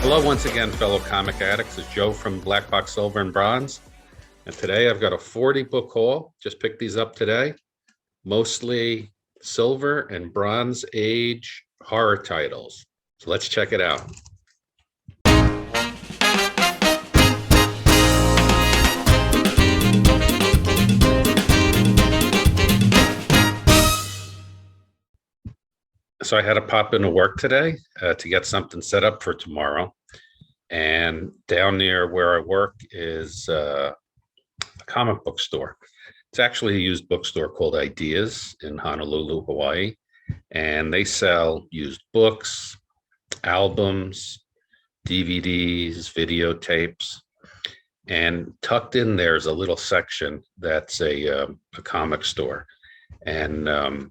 Hello once again, fellow comic addicts. It's Joe from Black Box Silver and Bronze. And today I've got a 40 book haul. Just picked these up today. Mostly silver and bronze age horror titles. So let's check it out. So I had to pop into work today to get something set up for tomorrow. And down near where I work is a comic book store. It's actually a used bookstore called Ideas in Honolulu, Hawaii. And they sell used books, albums, DVDs, videotapes. And tucked in there is a little section that's a comic store. And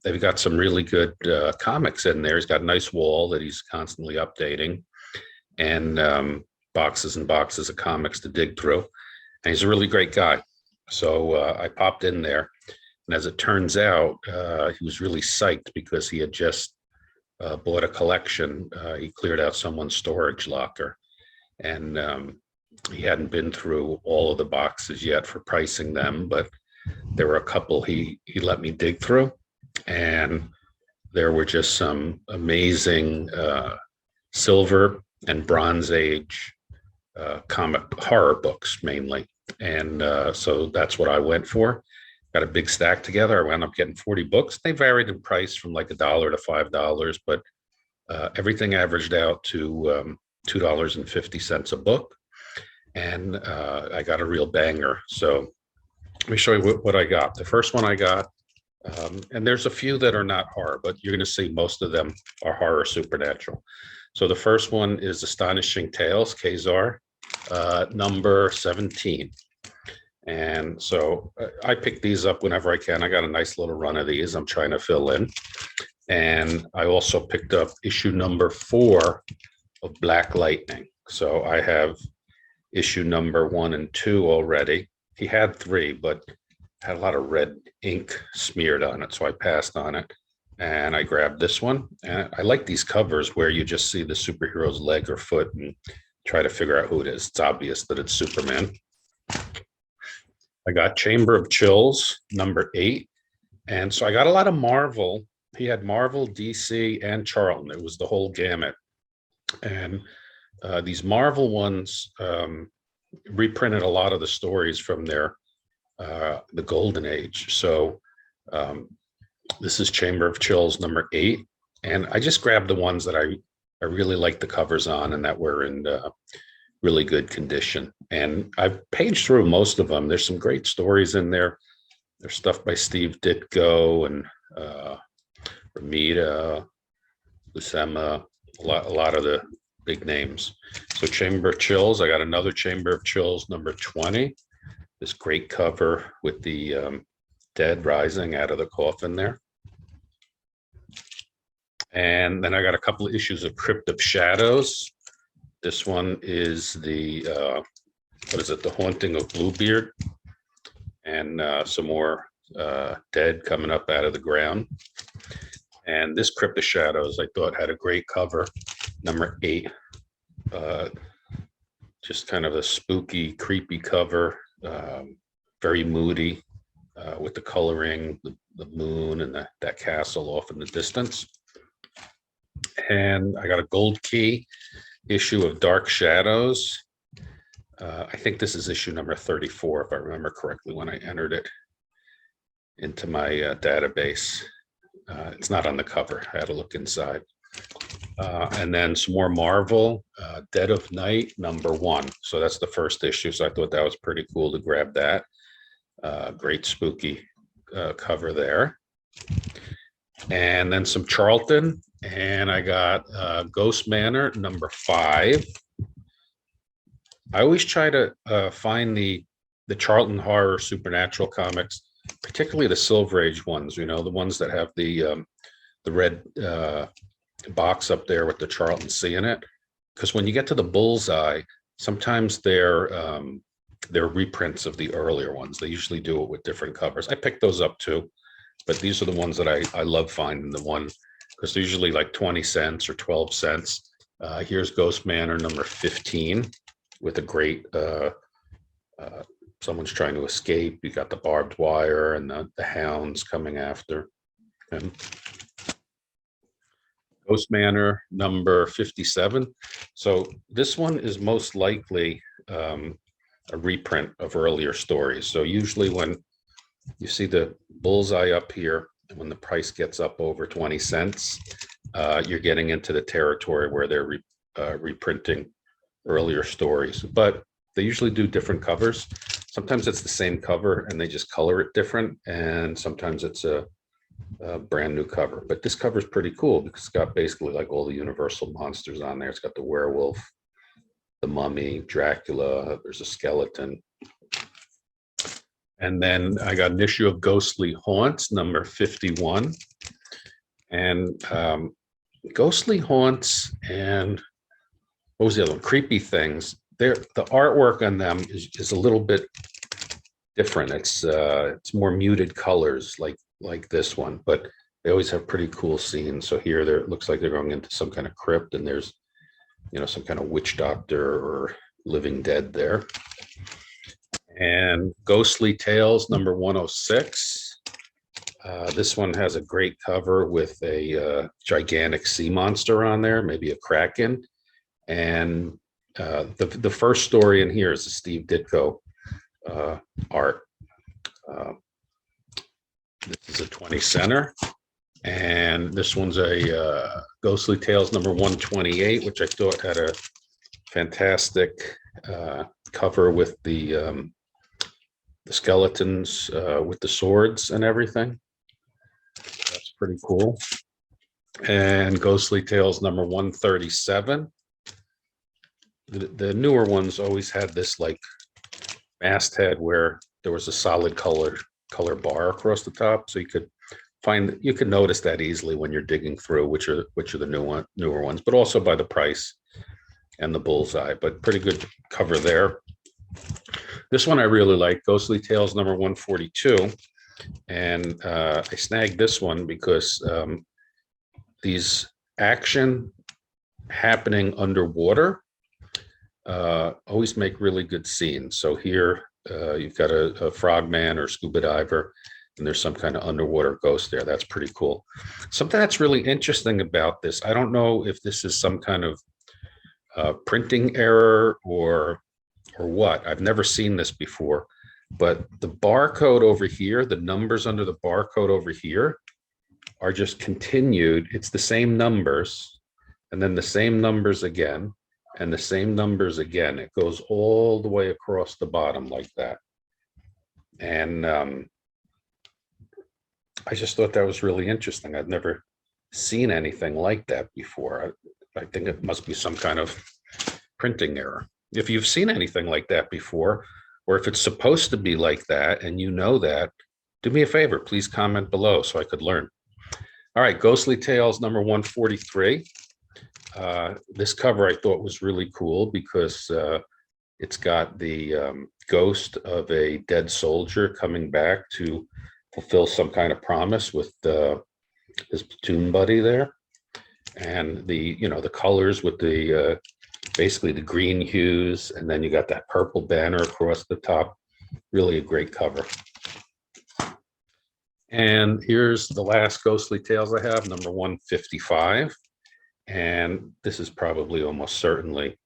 they've got some really good comics in there. He's got a nice wall that he's constantly updating, and boxes and boxes of comics to dig through. And he's a really great guy. So I popped in there. And as it turns out, he was really psyched because he had just bought a collection. He cleared out someone's storage locker. And he hadn't been through all of the boxes yet for pricing them, but there were a couple he let me dig through, and there were just some amazing silver and bronze age comic horror books mainly. And so that's what I went for. Got a big stack together. I wound up getting 40 books. They varied in price from like $1 to $5, but everything averaged out to $2.50 a book. And I got a real banger. So let me show you what I got. The first one I got, and there's a few that are not horror, but you're going to see most of them are horror supernatural. So the first one is Astonishing Tales, Kazar, number 17. And so I pick these up whenever I can. I got a nice little run of these I'm trying to fill in. And I also picked up issue number 4 of Black Lightning. So I have issue number 1 and 2 already. He had 3, but had a lot of red ink smeared on it, so I passed on it. And I grabbed this one. And I like these covers where you just see the superhero's leg or foot and try to figure out who it is. It's obvious that it's Superman. I got Chamber of Chills, number 8. And so I got a lot of Marvel. He had Marvel, DC, and Charlton. It was the whole gamut. And these Marvel ones reprinted a lot of the stories from their the Golden Age. So this is Chamber of Chills number 8, and I just grabbed the ones that I really liked the covers on and that were in really good condition. And I've paged through most of them. There's some great stories in there. There's stuff by Steve Ditko and Ramita, Buscema, a lot of the big names. So Chamber of Chills, I got another Chamber of Chills number 20. This great cover with the dead rising out of the coffin there. And then I got a couple of issues of Crypt of Shadows. This one is the, what is it? The Haunting of Bluebeard. And some more dead coming up out of the ground. And this Crypt of Shadows, I thought had a great cover, number 8. Just kind of a spooky, creepy cover, very moody, with the coloring, the moon, and that castle off in the distance. And I got a gold key issue of Dark Shadows. I think this is issue number 34, if I remember correctly, when I entered it into my database. It's not on the cover. I had to look inside. And then some more Marvel, Dead of Night, number 1. So that's the first issue. So I thought that was pretty cool to grab that. Great spooky cover there. And then some Charlton. And I got Ghost Manor, number 5. I always try to find the Charlton horror supernatural comics, particularly the Silver Age ones, you know, the ones that have the red box up there with the Charlton C in it. Because when you get to the Bullseye, sometimes they're reprints of the earlier ones. They usually do it with different covers. I picked those up too, but these are the ones that I love finding, the one, because they're usually like 20 cents or 12 cents. Here's Ghost Manor number 15 with a great, someone's trying to escape. You got the barbed wire and the hounds coming after him. Ghost Manor number 57. So this one is most likely a reprint of earlier stories. So usually when you see the bullseye up here, and when the price gets up over 20 cents, you're getting into the territory where they're reprinting earlier stories. But they usually do different covers. Sometimes it's the same cover and they just color it different. And sometimes it's a brand new cover. But this cover is pretty cool because it's got basically like all the Universal monsters on there. It's got the werewolf, the mummy, Dracula, there's a skeleton. And then I got an issue of Ghostly Haunts, number 51. And Ghostly Haunts and what was the other one? Creepy Things. The artwork on them is a little bit different. It's more muted colors like this one, but they always have pretty cool scenes. So here it looks like they're going into some kind of crypt and there's, you know, some kind of witch doctor or living dead there. And Ghostly Tales number 106. This one has a great cover with a gigantic sea monster on there, maybe a kraken. And the first story in here is the Steve Ditko art. This is a 20 center. And this one's a Ghostly Tales number 128, which I thought had a fantastic cover with the skeletons with the swords and everything. That's pretty cool. And Ghostly Tales number 137. The newer ones always had this like masthead where there was a solid color bar across the top, so you could notice that easily when you're digging through which are the newer ones, but also by the price and the bullseye. But pretty good cover there. This one I really like, Ghostly Tales number 142, and I snagged this one because these action happening underwater always make really good scenes. So here you've got a frogman or scuba diver, and there's some kind of underwater ghost there. That's pretty cool. Something that's really interesting about this, I don't know if this is some kind of printing error or what. I've never seen this before, but the barcode over here, the numbers under the barcode over here are just continued. It's the same numbers, and then the same numbers again, and the same numbers again. It goes all the way across the bottom like that. And I just thought that was really interesting. I've never seen anything like that before. I think it must be some kind of printing error. If you've seen anything like that before, or if it's supposed to be like that and you know that, do me a favor, please comment below so I could learn. All right, Ghostly Tales number 143. This cover I thought was really cool because it's got the ghost of a dead soldier coming back to fulfill some kind of promise with his platoon buddy there. And the colors with the basically the green hues, and then you got that purple banner across the top. Really a great cover. And here's the last Ghostly Tales I have, number 155. And this is probably almost certainly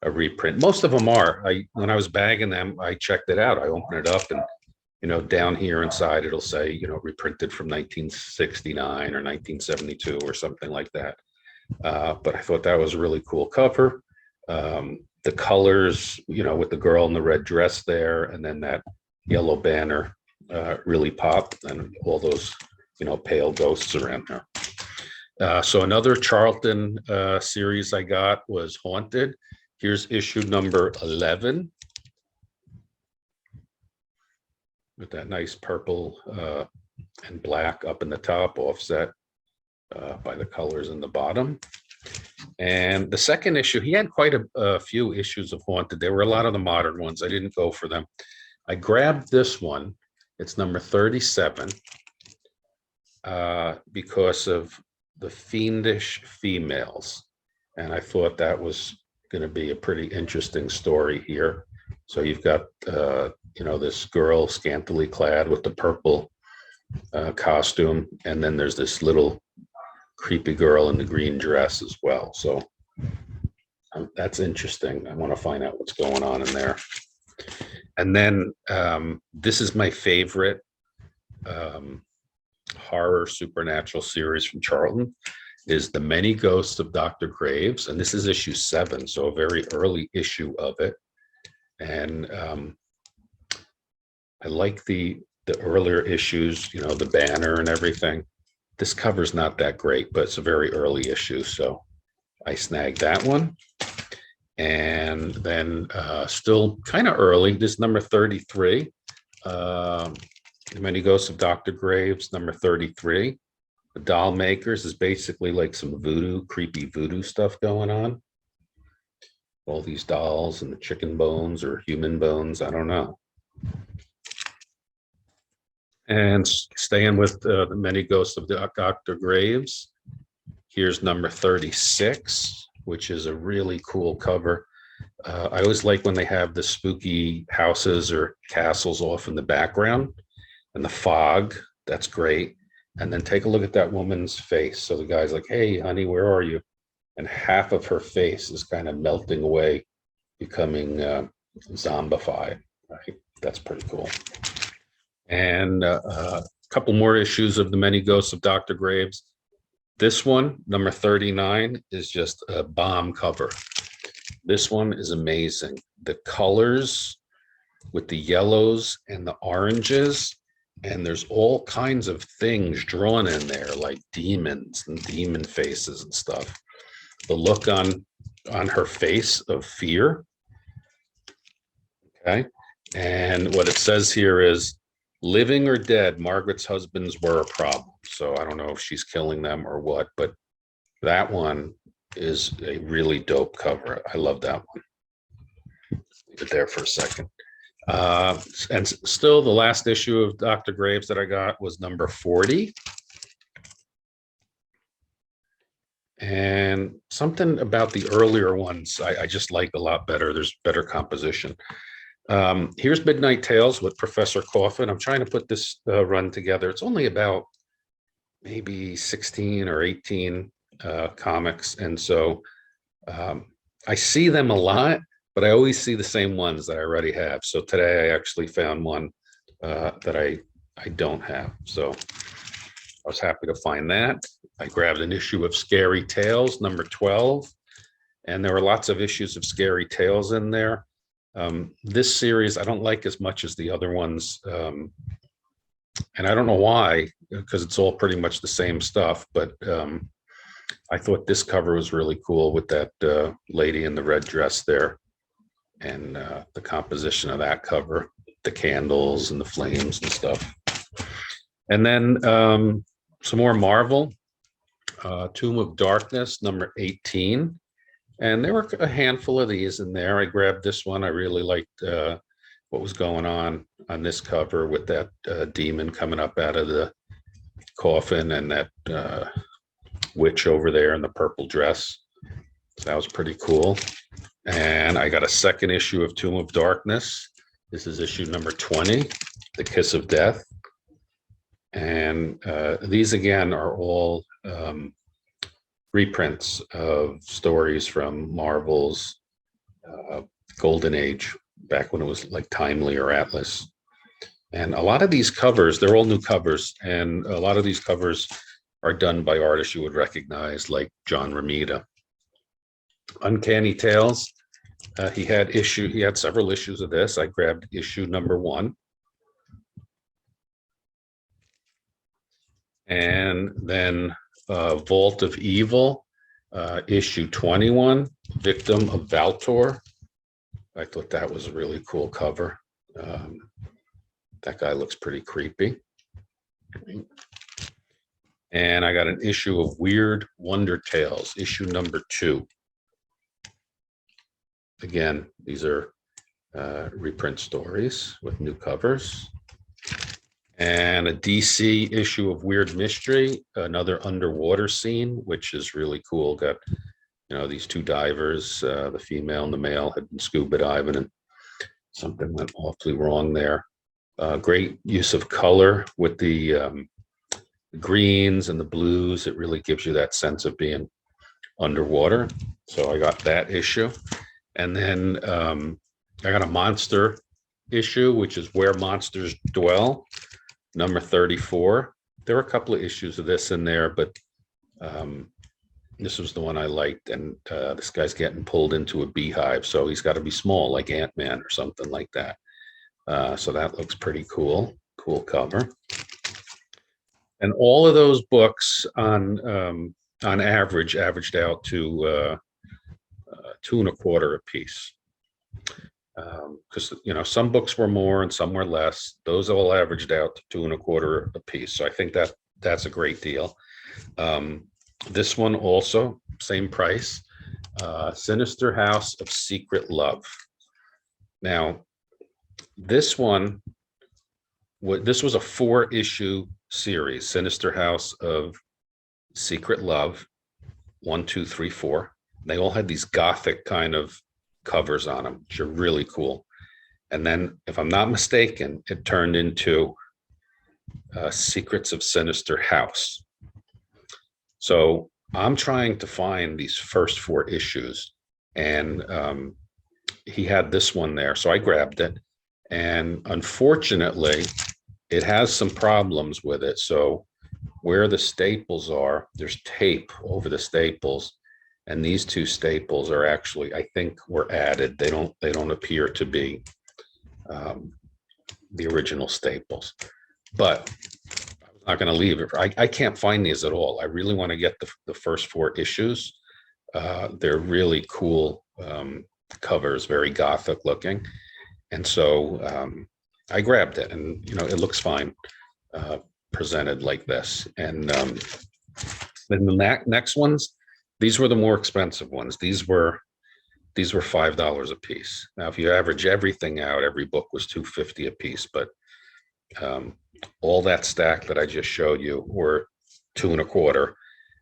a reprint. Most of them are. When I was bagging them, I checked it out. I opened it up, and down here inside it'll say, reprinted from 1969 or 1972 or something like that. But I thought that was a really cool cover. The colors, with the girl in the red dress there, and then that yellow banner really popped, and all those, pale ghosts around there. So another Charlton series I got was Haunted. Here's issue number 11. With that nice purple and black up in the top, offset by the colors in the bottom. And the second issue, he had quite a few issues of Haunted. There were a lot of the modern ones. I didn't go for them. I grabbed this one. It's number 37 because of the fiendish females. And I thought that was going to be a pretty interesting story here. So you've got, this girl scantily clad with the purple costume, and then there's this little creepy girl in the green dress as well. So that's interesting. I want to find out what's going on in there. And then this is my favorite horror supernatural series from Charlton, is The Many Ghosts of Dr. Graves. And this is issue 7, so a very early issue of it. And I like the earlier issues, the banner and everything. This cover's not that great, but it's a very early issue, so I snagged that one. And then still kind of early, this number 33, Many Ghosts of Dr. Graves, number 33. The Doll Makers is basically like some creepy voodoo stuff going on. All these dolls and the chicken bones or human bones, I don't know. And staying with the Many Ghosts of Dr. Graves, here's number 36, which is a really cool cover. I always like when they have the spooky houses or castles off in the background and the fog. That's great. And then take a look at that woman's face. So the guy's like, "Hey, honey, where are you?" And half of her face is kind of melting away, becoming zombified. Right? That's pretty cool. And a couple more issues of The Many Ghosts of Dr. Graves. This one, number 39, is just a bomb cover. This one is amazing. The colors with the yellows and the oranges, and there's all kinds of things drawn in there, like demons and demon faces and stuff. The look on her face of fear. Okay. And what it says here is, living or dead, Margaret's husbands were a problem. So I don't know if she's killing them or what, but that one is a really dope cover. I love that one. Leave it there for a second. And still the last issue of Dr. Graves that I got was number 40. And something about the earlier ones I just like a lot better. There's better composition. Here's Midnight Tales with Professor Coffin. I'm trying to put this run together. It's only about maybe 16 or 18 comics. And so I see them a lot, but I always see the same ones that I already have. So today I actually found one that I don't have. So I was happy to find that. I grabbed an issue of Scary Tales, number 12. And there were lots of issues of Scary Tales in there. This series I don't like as much as the other ones. And I don't know why, because it's all pretty much the same stuff. But I thought this cover was really cool with that lady in the red dress there. And the composition of that cover, the candles and the flames and stuff. And then some more Marvel, Tomb of Darkness, number 18. And there were a handful of these in there. I grabbed this one. I really liked what was going on this cover with that demon coming up out of the coffin and that witch over there in the purple dress. So that was pretty cool. And I got a second issue of Tomb of Darkness. This is issue number 20, The Kiss of Death. And these, again, are all reprints of stories from Marvel's Golden Age, back when it was like Timely or Atlas. And a lot of these covers, they're all new covers. And a lot of these covers are done by artists you would recognize, like John Romita. Uncanny Tales. He had several issues of this. I grabbed issue number 1. And then Vault of Evil, issue 21, Victim of Valtor. I thought that was a really cool cover. That guy looks pretty creepy. And I got an issue of Weird Wonder Tales, issue number 2. Again, these are reprint stories with new covers. And a DC issue of Weird Mystery, another underwater scene, which is really cool. Got these two divers, the female and the male, had been scuba diving and something went awfully wrong there. Great use of color with the greens and the blues. It really gives you that sense of being underwater. So I got that issue. And then I got a monster issue, which is Where Monsters Dwell, number 34. There were a couple of issues of this in there, but this was the one I liked. And this guy's getting pulled into a beehive, so he's got to be small, like Ant-Man or something like that. So that looks pretty cool. Cool cover. And all of those books on average averaged out to 2.25 a piece. Because some books were more and some were less. Those all averaged out to 2.25 a piece. So I think that's a great deal. This one also same price. Sinister House of Secret Love. Now, this one, this was a 4-issue series. Sinister House of Secret Love, 1, 2, 3, 4. They all had these gothic kind of covers on them, which are really cool. And then, if I'm not mistaken, it turned into Secrets of Sinister House. So I'm trying to find these first 4 issues, and he had this one there, so I grabbed it. And unfortunately, it has some problems with it. So where the staples are, there's tape over the staples, and these 2 staples are actually, I think, were added. They don't appear to be the original staples. But I was not going to leave it. I can't find these at all. I really want to get the first 4 issues. They're really cool covers, very gothic looking. And so I grabbed it, and it looks fine presented like this. And then the next ones, these were the more expensive ones. These were $5 a piece. Now, if you average everything out, every book was $2.50 a piece. But all that stack that I just showed you were 2.25,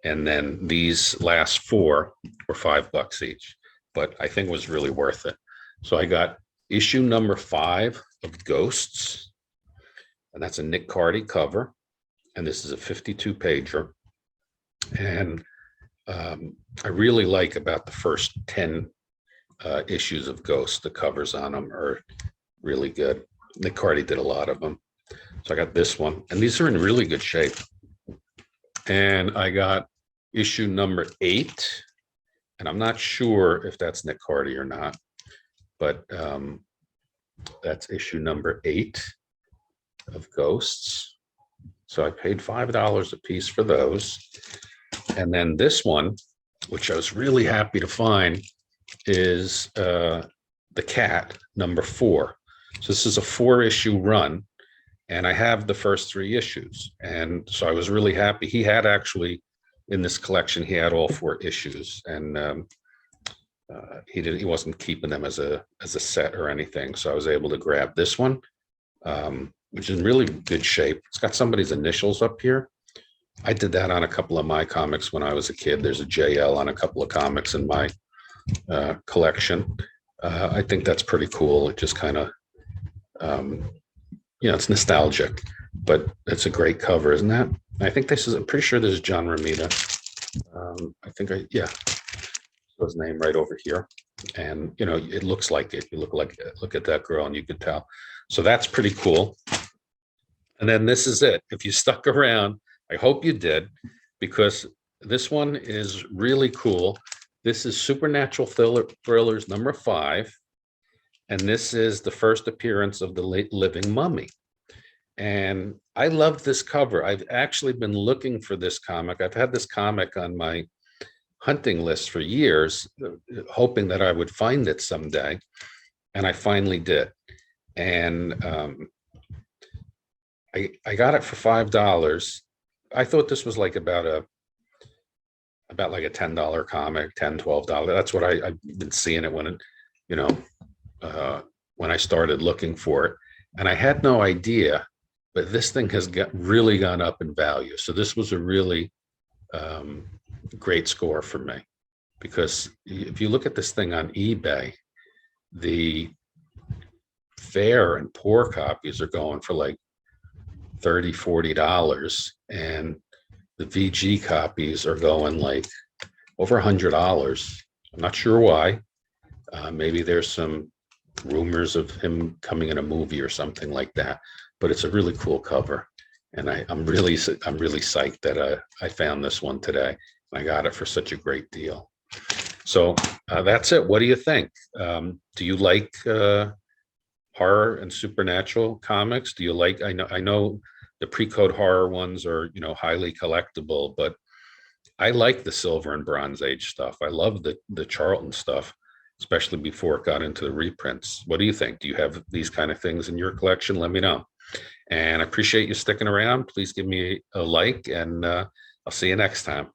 and then these last 4 were $5 each. But I think it was really worth it. So I got issue number 5 of Ghosts, and that's a Nick Cardy cover, and this is a 52-pager. And I really like about the first 10 issues of Ghosts. The covers on them are really good. Nick Cardy did a lot of them. So I got this one, and these are in really good shape. And I got issue number 8, and I'm not sure if that's Nick Cardy or not, but that's issue number 8 of Ghosts. So I paid $5 a piece for those. And then this one, which I was really happy to find, is The Cat, number 4. So this is a 4-issue run, and I have the first 3 issues. And so I was really happy. He had actually, in this collection, he had all 4 issues, and he wasn't keeping them as a set or anything. So I was able to grab this one, which is in really good shape. It's got somebody's initials up here. I did that on a couple of my comics when I was a kid. There's a JL on a couple of comics in my collection. I think that's pretty cool. It just kind of, it's nostalgic, but it's a great cover, isn't that? I think this is, I'm pretty sure this is John Romita. His name right over here. And, it looks like it. You look at that girl and you could tell. So that's pretty cool. And then this is it. If you stuck around, I hope you did, because this one is really cool. This is Supernatural Thrillers number 5. And this is the first appearance of the living mummy. And I love this cover. I've actually been looking for this comic. I've had this comic on my hunting list for years, hoping that I would find it someday. And I finally did. And I got it for $5. I thought this was like about like a $10 comic, $10, $12. That's what I've been seeing it when when I started looking for it. And I had no idea, but this thing has really gone up in value. So this was a really great score for me. because if you look at this thing on eBay, the fair and poor copies are going for like $30-40, and the VG copies are going like over $100. I'm not sure why. Maybe there's some rumors of him coming in a movie or something like that, but it's a really cool cover, and I'm really psyched that I found this one today. I got it for such a great deal. So that's it. What do you think? Do you like horror and supernatural comics? Do you like? I know the pre-code horror ones are, highly collectible, but I like the Silver and Bronze Age stuff. I love the Charlton stuff, especially before it got into the reprints. What do you think? Do you have these kind of things in your collection? Let me know. And I appreciate you sticking around. Please give me a like, and I'll see you next time.